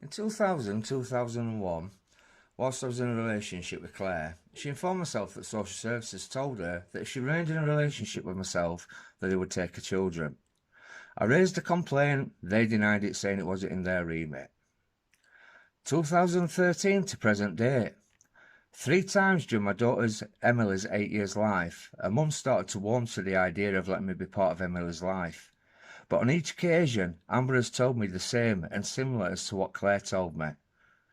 In 2001, whilst I was in a relationship with Claire, she informed herself that social services told her that if she remained in a relationship with myself, that they would take her children. I raised a complaint, they denied it, saying it wasn't in their remit. 2013 to present date. 3 times during my daughter's Emily's 8 years life, her mum started to warm to the idea of letting me be part of Emily's life. But on each occasion, Amber has told me the same and similar as to what Claire told me.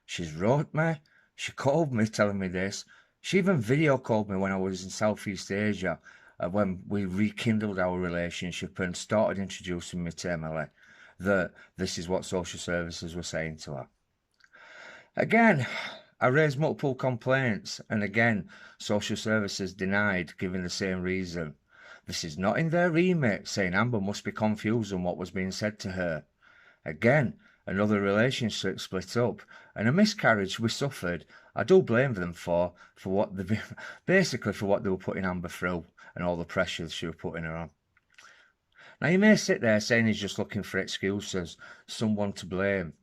She's wrote me, she called me telling me this, she even video called me when I was in Southeast Asia, when we rekindled our relationship and started introducing me to Emily, that this is what social services were saying to her. Again, I raised multiple complaints, and again, social services denied, giving the same reason. This is not in their remit, saying Amber must be confused on what was being said to her. Again, another relationship split up, and a miscarriage we suffered. I do blame them for what they basically for what they were putting Amber through and all the pressure she was putting her on. Now you may sit there saying he's just looking for excuses, someone to blame.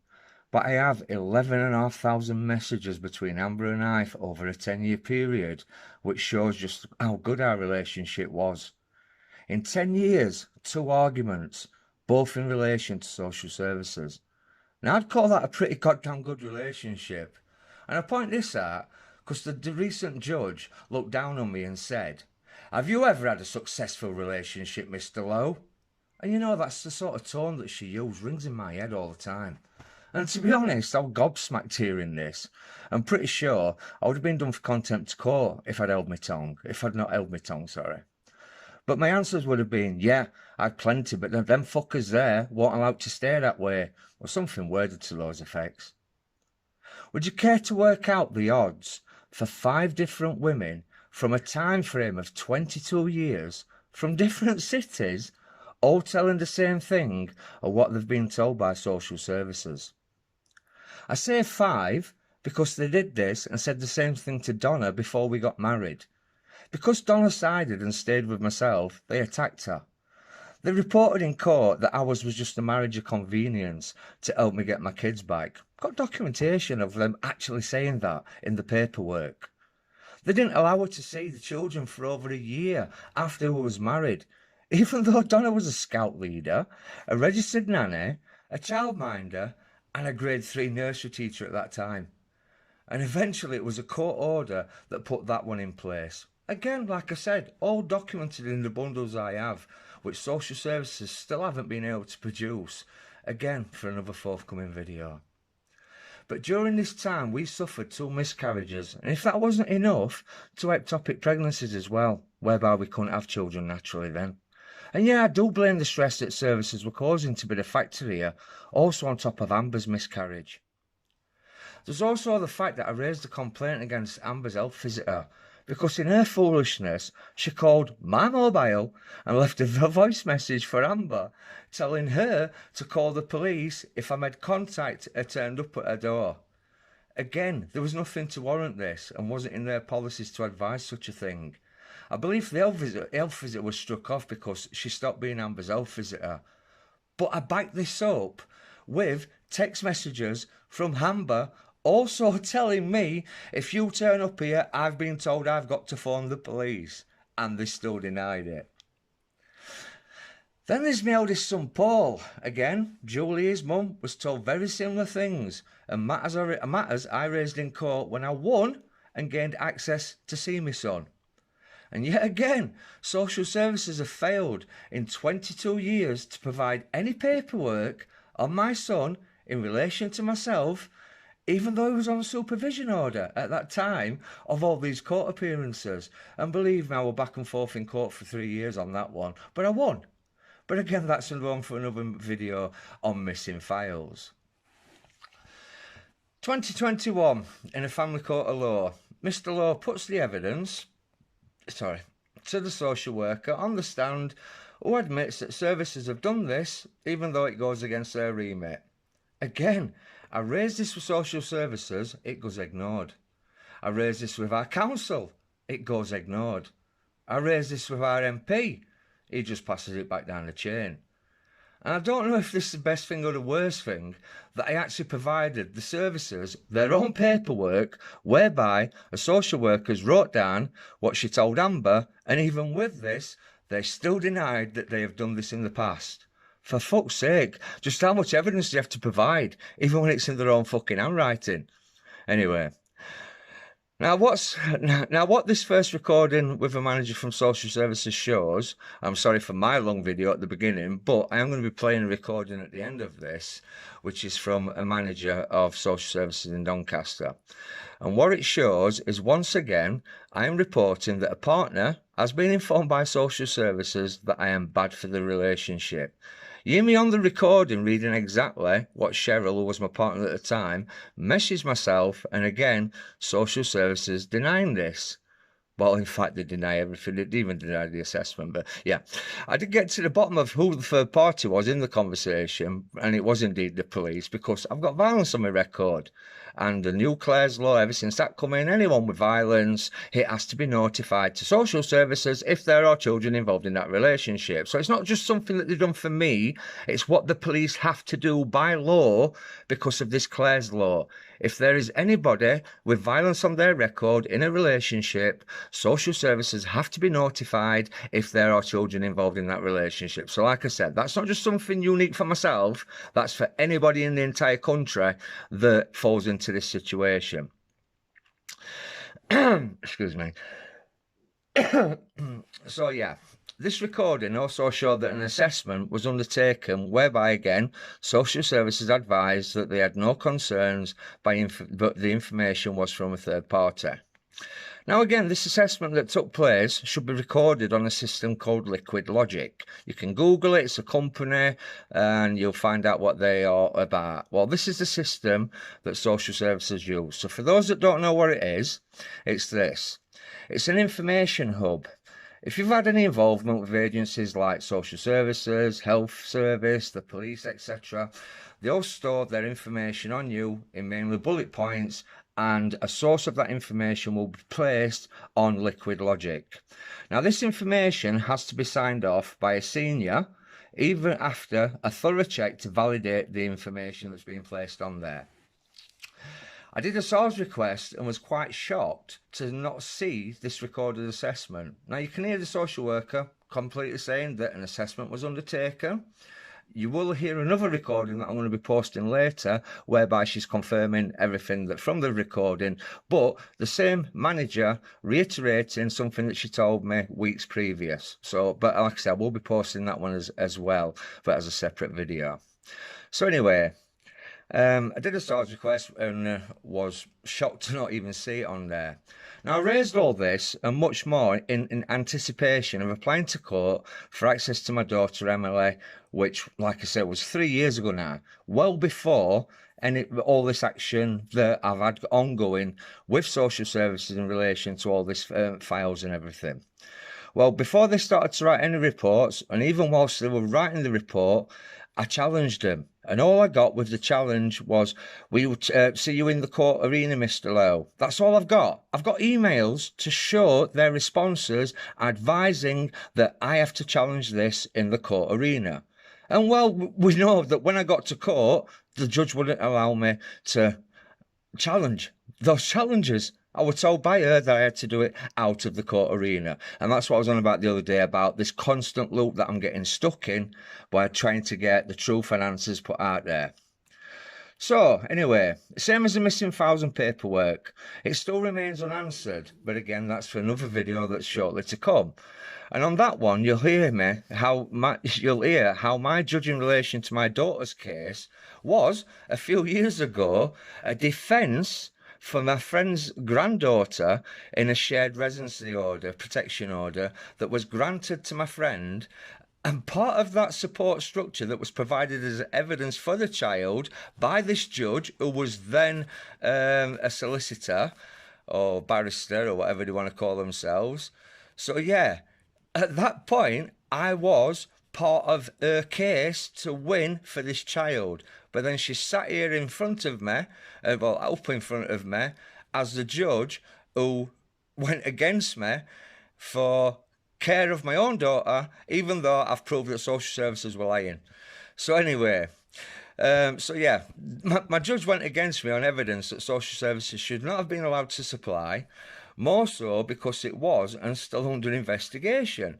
But I have 11,500 messages between Amber and I over a 10-year period, which shows just how good our relationship was. In 10 years, 2 arguments, both in relation to social services. Now, I'd call that a pretty goddamn good relationship. And I point this out because the recent judge looked down on me and said, "Have you ever had a successful relationship, Mr. Lowe?" And you know, that's the sort of tone that she used, rings in my head all the time. And to be honest, I was gobsmacked hearing this. I'm pretty sure I would have been done for contempt of court if I'd not held my tongue, sorry. But my answers would have been, yeah, I'd plenty, but them fuckers there weren't allowed to stay that way, or something worded to those effects. Would you care to work out the odds for 5 different women from a time frame of 22 years, from different cities, all telling the same thing or what they've been told by social services? I say 5 because they did this and said the same thing to Donna before we got married. Because Donna sided and stayed with myself, they attacked her. They reported in court that ours was just a marriage of convenience to help me get my kids back. Got documentation of them actually saying that in the paperwork. They didn't allow her to see the children for over a year after we was married, even though Donna was a scout leader, a registered nanny, a childminder, and a grade 3 nursery teacher at that time. And eventually it was a court order that put that one in place. Again, like I said, all documented in the bundles I have, which social services still haven't been able to produce, again for another forthcoming video. But during this time we suffered 2 miscarriages, and if that wasn't enough, 2 ectopic pregnancies as well, whereby we couldn't have children naturally then. And yeah, I do blame the stress that services were causing to be the factor here, also on top of Amber's miscarriage. There's also the fact that I raised a complaint against Amber's health visitor, because in her foolishness, she called my mobile and left a voice message for Amber, telling her to call the police if I made contact or turned up at her door. Again, there was nothing to warrant this and wasn't in their policies to advise such a thing. I believe the health visitor was struck off because she stopped being Amber's health visitor. But I backed this up with text messages from Amber also telling me, if you turn up here, I've been told I've got to phone the police. And they still denied it. Then there's my eldest son, Paul. Again, Julie's mum was told very similar things, and matters I raised in court when I won and gained access to see my son. And yet again, social services have failed in 22 years to provide any paperwork on my son in relation to myself, even though he was on a supervision order at that time of all these court appearances. And believe me, I was back and forth in court for 3 years on that one, but I won. But again, that's one for another video on missing files. 2021, in a family court of law, Mr. Law puts the evidence to the social worker on the stand, who admits that services have done this even though it goes against their remit. Again, I raised this with social services, it goes ignored. I raised this with our council, it goes ignored. I raised this with our MP, he just passes it back down the chain. And I don't know if this is the best thing or the worst thing, that I actually provided the services their own paperwork whereby a social worker's wrote down what she told Amber, and even with this, they still denied that they have done this in the past. For fuck's sake, just how much evidence do you have to provide, even when it's in their own fucking handwriting? Anyway. Now, what this first recording with a manager from social services shows, I'm sorry for my long video at the beginning, but I am going to be playing a recording at the end of this, which is from a manager of social services in Doncaster. And what it shows is, once again, I am reporting that a partner has been informed by social services that I am bad for the relationship. You hear me on the recording reading exactly what Cheryl, who was my partner at the time, messaged myself, and again, social services denying this. Well, in fact, they deny everything. They didn't even deny the assessment. But yeah, I did get to the bottom of who the third party was in the conversation, and it was indeed the police, because I've got violence on my record. And the new Clare's law, ever since that come in, anyone with violence, it has to be notified to social services if there are children involved in that relationship. So it's not just something that they've done for me, it's what the police have to do by law because of this Clare's law. If there is anybody with violence on their record in a relationship, social services have to be notified if there are children involved in that relationship. So like I said, that's not just something unique for myself, that's for anybody in the entire country that falls into this situation. Excuse me. So yeah, this recording also showed that an assessment was undertaken whereby, again, social services advised that they had no concerns, but the information was from a third party. Now again, this assessment that took place should be recorded on a system called Liquid Logic. You can Google it, it's a company, and you'll find out what they are about. Well, this is the system that social services use. So for those that don't know what it is, it's this. It's an information hub. If you've had any involvement with agencies like social services, health service, the police, etc., they all store their information on you in mainly bullet points, and a source of that information will be placed on Liquid Logic. Now, this information has to be signed off by a senior, even after a thorough check to validate the information that's being placed on there. I did a SARS request and was quite shocked to not see this recorded assessment. Now, you can hear the social worker completely saying that an assessment was undertaken. You will hear another recording that I'm going to be posting later, whereby she's confirming everything that from the recording, but the same manager reiterating something that she told me weeks previous. So, but like I said, I will be posting that one as well, but as a separate video. So anyway, I did a SARS request and was shocked to not even see it on there. Now, I raised all this and much more in anticipation of applying to court for access to my daughter Emily, which, like I said, was 3 years ago now, well before all this action that I've had ongoing with social services in relation to all this files and everything. Well, before they started to write any reports, and even whilst they were writing the report, I challenged them. And all I got with the challenge was, we will see you in the court arena, Mr. Lowe. That's all I've got. I've got emails to show their responses advising that I have to challenge this in the court arena. And well, we know that when I got to court, the judge wouldn't allow me to challenge those challenges. I was told by her that I had to do it out of the court arena. And that's what I was on about the other day, about this constant loop that I'm getting stuck in by trying to get the truth and answers put out there. So, anyway, same as the missing files and paperwork, it still remains unanswered. But again, that's for another video that's shortly to come. And on that one, you'll hear how my judge in relation to my daughter's case was, a few years ago, a defence for my friend's granddaughter in a shared residency order, protection order, that was granted to my friend. And part of that support structure that was provided as evidence for the child by this judge, who was then a solicitor or barrister or whatever they want to call themselves. So yeah, at that point, I was part of her case to win for this child. But then she sat here in front of me, up in front of me, as the judge who went against me for care of my own daughter, even though I've proved that social services were lying. So anyway, so yeah, my judge went against me on evidence that social services should not have been allowed to supply, more so because it was and still under investigation.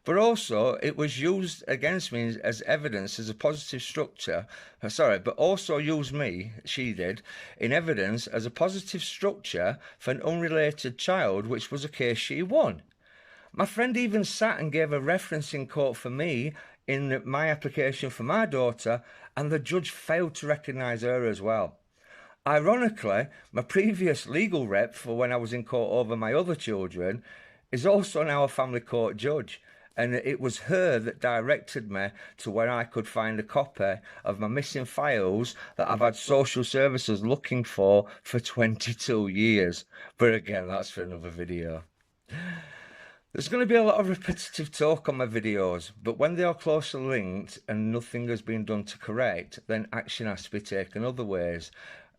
But also, it was used against me as evidence as a positive structure. But also used me, she did, in evidence as a positive structure for an unrelated child, which was a case she won. My friend even sat and gave a reference in court for me in my application for my daughter, and the judge failed to recognise her as well. Ironically, my previous legal rep for when I was in court over my other children is also now a family court judge, and it was her that directed me to where I could find a copy of my missing files that I've had social services looking for 22 years. But again, that's for another video. There's going to be a lot of repetitive talk on my videos, but when they are closely linked and nothing has been done to correct, then action has to be taken other ways.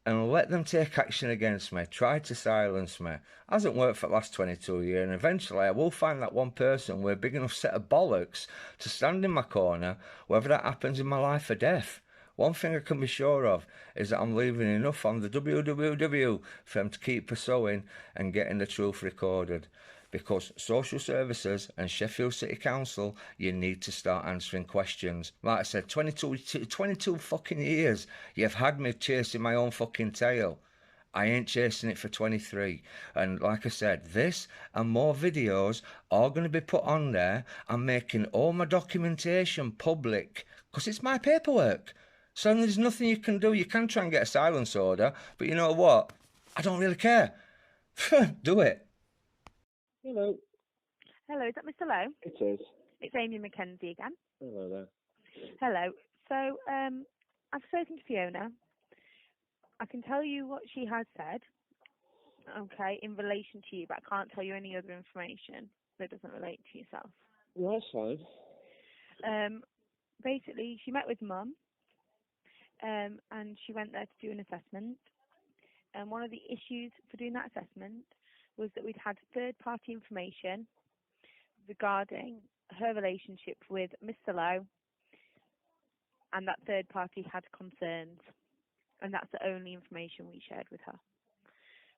And let them take action against me, try to silence me. Hasn't worked for the last 22 years, and eventually I will find that one person with a big enough set of bollocks to stand in my corner, whether that happens in my life or death. One thing I can be sure of is that I'm leaving enough on the www for them to keep pursuing and getting the truth recorded. Because social services and Sheffield City Council, you need to start answering questions. Like I said, 22 fucking years, you've had me chasing my own fucking tail. I ain't chasing it for 23. And like I said, this and more videos are going to be put on there. I'm making all my documentation public because it's my paperwork. So there's nothing you can do. You can try and get a silence order, but you know what? I don't really care. Do it. Hello. Hello, is that Mr. Lowe? It is. It's Amy McKenzie again. Hello there. Hello. So, I've spoken to Fiona. I can tell you what she has said, okay, in relation to you, but I can't tell you any other information that doesn't relate to yourself. No, that's fine. Basically, she met with Mum, and she went there to do an assessment. And one of the issues for doing that assessment was that we'd had third-party information regarding her relationship with Mr. Lowe, and that third party had concerns, and that's the only information we shared with her.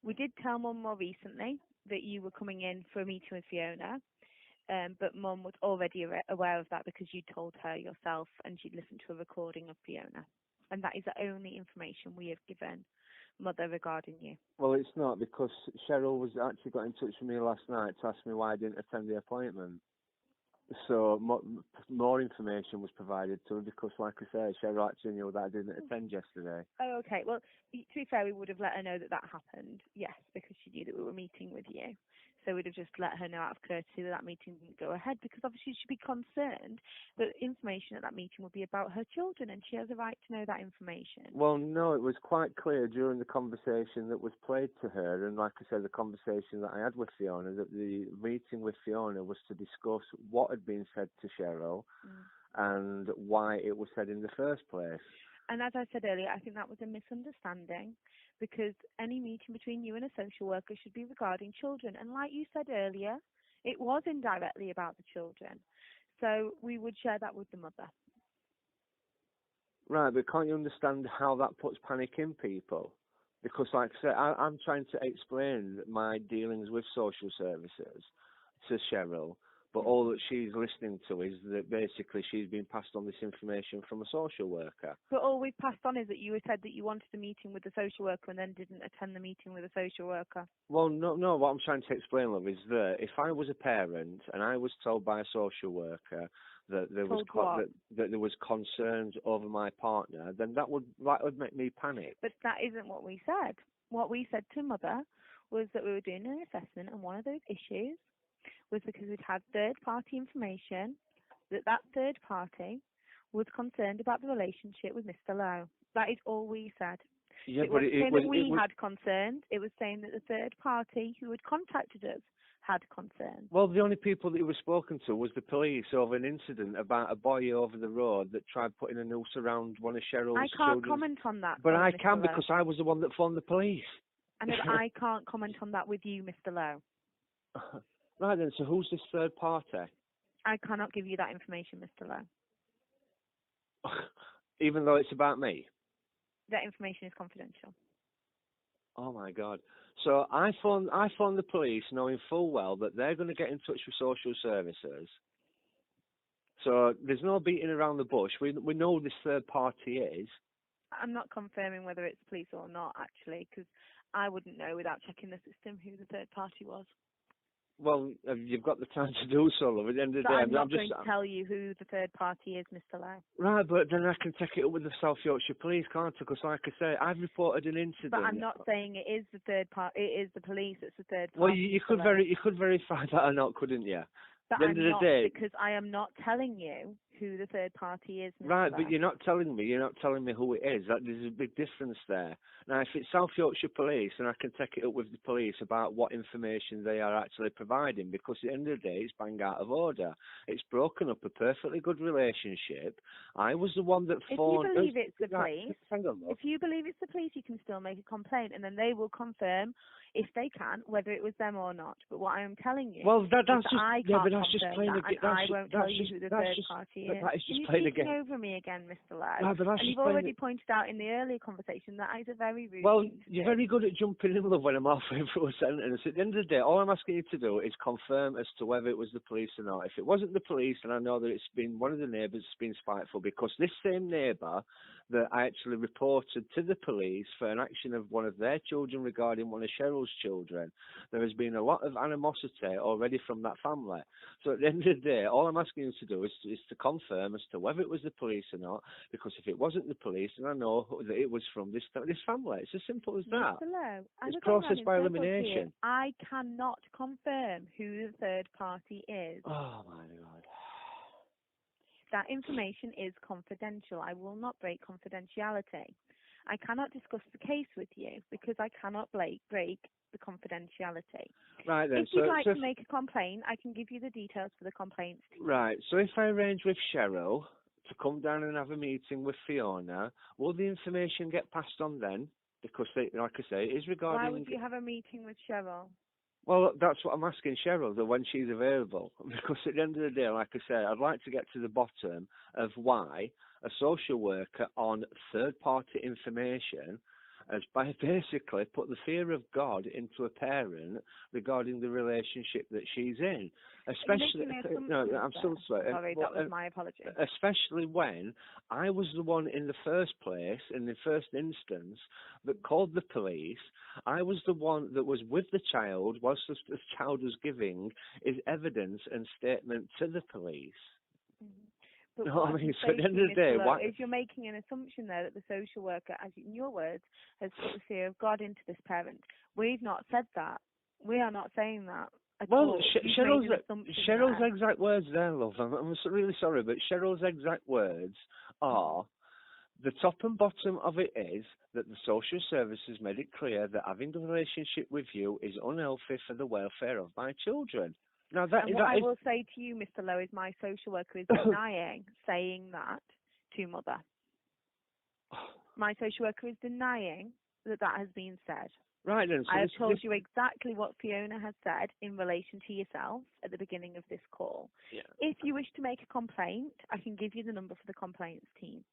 We did tell Mum more recently that you were coming in for a meeting with Fiona, but Mum was already aware of that because you told her yourself and she'd listened to a recording of Fiona, and that is the only information we have given Mother regarding you. Well, it's not, because Cheryl was actually got in touch with me last night to ask me why I didn't attend the appointment. So more information was provided to her because, like I said, Cheryl actually knew that I didn't attend yesterday. Oh, okay. Well, to be fair, we would have let her know that happened, yes, because she knew that we were meeting with you. So we'd have just let her know out of courtesy that meeting didn't go ahead, because obviously she'd be concerned that information at that meeting would be about her children, and she has a right to know that information. Well, no, it was quite clear during the conversation that was played to her, and like I said, the conversation that I had with Fiona, that the meeting with Fiona was to discuss what had been said to Cheryl and why it was said in the first place. And as I said earlier, I think that was a misunderstanding, because any meeting between you and a social worker should be regarding children. And like you said earlier, it was indirectly about the children. So we would share that with the mother. Right, but can't you understand how that puts panic in people? Because, like I said, I'm trying to explain my dealings with social services to Cheryl, but all that she's listening to is that basically she's been passed on this information from a social worker. But all we've passed on is that you said that you wanted a meeting with the social worker and then didn't attend the meeting with the social worker. Well, no, what I'm trying to explain, love, is that if I was a parent and I was told by a social worker that there was concerns over my partner, then that would make me panic. But that isn't what we said. What we said to Mother was that we were doing an assessment, and one of those issues was because we'd had third-party information that third party was concerned about the relationship with Mr. Lowe. That is all we said. Yeah, it wasn't saying that we had concerns. It was saying that the third party who had contacted us had concerns. Well, the only people that you were spoken to was the police over an incident about a boy over the road that tried putting a noose around one of Cheryl's children. I can't comment on that. But I can, because I was the one that phoned the police. And I can't comment on that with you, Mr. Lowe. Right then, so who's this third party? I cannot give you that information, Mr. Lowe. Even though it's about me? That information is confidential. Oh my God! So I phoned the police, knowing full well that they're going to get in touch with social services. So there's no beating around the bush. We know who this third party is. I'm not confirming whether it's police or not, actually, because I wouldn't know without checking the system who the third party was. Well, you've got the time to do so, love. At the end of the But day, I'm not going to tell you who the third party is, Mr. Lowe. Right, but then I can take it up with the South Yorkshire Police, can't I? Because, like I say, I've reported an incident. But I'm not saying it is the third party. It is the police. It's the third party. Well, you could verify that or not, couldn't you? But At the end of the day, because I am not telling you who the third party is, Mr. Right, Lowe. but you're not telling me who it is. There's a big difference there. Now, if it's South Yorkshire Police, then I can take it up with the police about what information they are actually providing, because at the end of the day, it's bang out of order. It's broken up a perfectly good relationship. I was the one that phoned... If you believe it's the police, hang on, look. if you believe it's the police, you can still make a complaint, and then they will confirm, if they can, whether it was them or not. But what I am telling you Well, that's is just... I Yeah, can't but that's just confirm playing that, a... and I won't tell you who the third party is. That is just You're playing a speaking game. over me again, Mr. Lowe. No, but that's And just you've playing already pointed out in the earlier conversation that is a very rude Well, thing to you're do. very good at jumping in, love, when I'm halfway through a sentence. At the end of the day, all I'm asking you to do is confirm as to whether it was the police or not. If it wasn't the police, and I know that it's been one of the neighbours that's been spiteful, because this same neighbour that I actually reported to the police for an action of one of their children regarding one of Cheryl's children, there has been a lot of animosity already from that family. So at the end of the day, all I'm asking you to do is to confirm as to whether it was the police or not, because if it wasn't the police, then I know that it was from this family. It's as simple as that. Mr. Lowe, It's process by elimination. I cannot confirm who the third party is. Oh my God. That information is confidential. I will not break confidentiality. I cannot discuss the case with you because I cannot break the confidentiality. Right then. If you'd like to make a complaint, I can give you the details for the complaints team. Right. So if I arrange with Cheryl to come down and have a meeting with Fiona, will the information get passed on then? Because, like I say, it is regarding... Why would you have a meeting with Cheryl? Well, that's what I'm asking Cheryl, that when she's available. Because at the end of the day, like I say, I'd like to get to the bottom of why a social worker on third-party information has basically put the fear of God into a parent regarding the relationship that she's in. Especially, no, I'm still sorry, that was my apology. Especially when I was the one in the first place, in the first instance, that called the police. I was the one that was with the child whilst the child was giving his evidence and statement to the police. Mm-hmm. But no, I mean, so at the end of the day, is you're making an assumption there that the social worker, as in your words, has put the fear of God into this parent. We've not said that. We are not saying that. Well, Cheryl's exact words there, love. I'm really sorry, but Cheryl's exact words are, the top and bottom of it is that the social services made it clear that having a relationship with you is unhealthy for the welfare of my children. Now, I will say to you, Mr. Lowe, is my social worker is denying saying that to mother. My social worker is denying that has been said. Right then. So I have told you exactly what Fiona has said in relation to yourself at the beginning of this call. Yeah. If you wish to make a complaint, I can give you the number for the complaints team.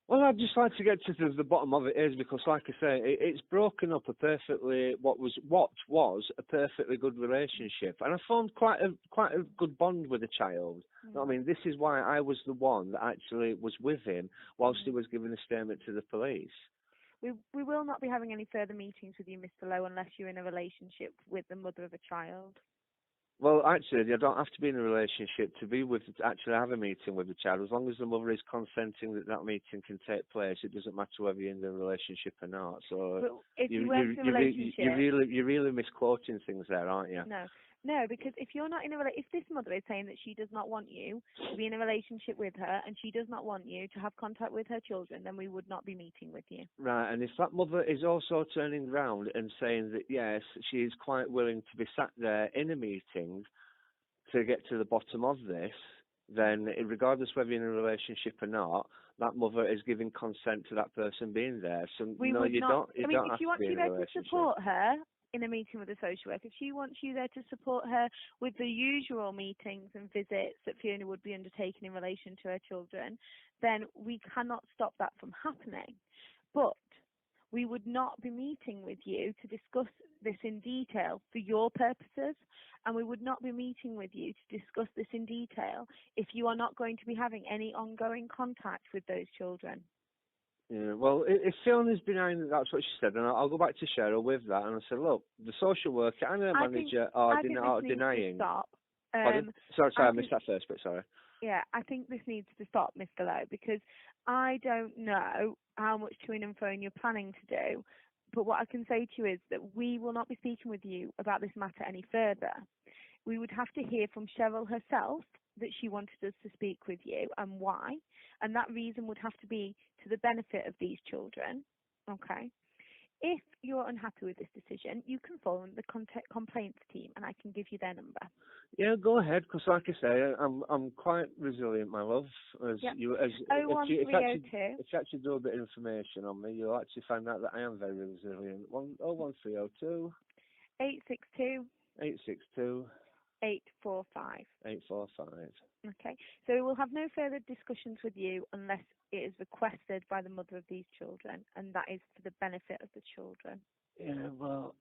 Well, I'd just like to get to the bottom of it is because, like I say, it's broken up what was a perfectly good relationship, and I formed quite a good bond with the child. I mean, this is why I was the one that actually was with him whilst he was giving a statement to the police. We will not be having any further meetings with you, Mr. Lowe, unless you're in a relationship with the mother of a child. Well, actually, you don't have to be in a relationship to actually have a meeting with the child. As long as the mother is consenting that meeting can take place, it doesn't matter whether you're in the relationship or not. So but if you weren't in a relationship, you're really misquoting things there, aren't you? No, because if you're not in if this mother is saying that she does not want you to be in a relationship with her and she does not want you to have contact with her children, then we would not be meeting with you. Right, and if that mother is also turning round and saying that, yes, she is quite willing to be sat there in a meeting to get to the bottom of this, then regardless whether you're in a relationship or not, that mother is giving consent to that person being there. So you don't have to be in a relationship. If you want to be there to support her, in a meeting with a social worker. If she wants you there to support her with the usual meetings and visits that Fiona would be undertaking in relation to her children, then we cannot stop that from happening. But we would not be meeting with you to discuss this in detail for your purposes, and we would not be meeting with you to discuss this in detail if you are not going to be having any ongoing contact with those children. Yeah, well, if Fiona's denying that's what she said, and I'll go back to Cheryl with that, and I said, look, the social worker and the manager are denying. Stop. Sorry, I missed that first bit, sorry. Yeah, I think this needs to stop, Mr. Lowe, because I don't know how much to and phone you're planning to do, but what I can say to you is that we will not be speaking with you about this matter any further. We would have to hear from Cheryl herself that she wanted us to speak with you and why, and that reason would have to be to the benefit of these children, okay? If you're unhappy with this decision, you can phone the complaints team, and I can give you their number. Yeah, go ahead, because like I say, I'm quite resilient, my love. If you actually do a bit of information on me, you'll actually find out that I am very resilient. 01302 862 862 845. 845. Okay, so we will have no further discussions with you unless it is requested by the mother of these children, and that is for the benefit of the children. Yeah, well,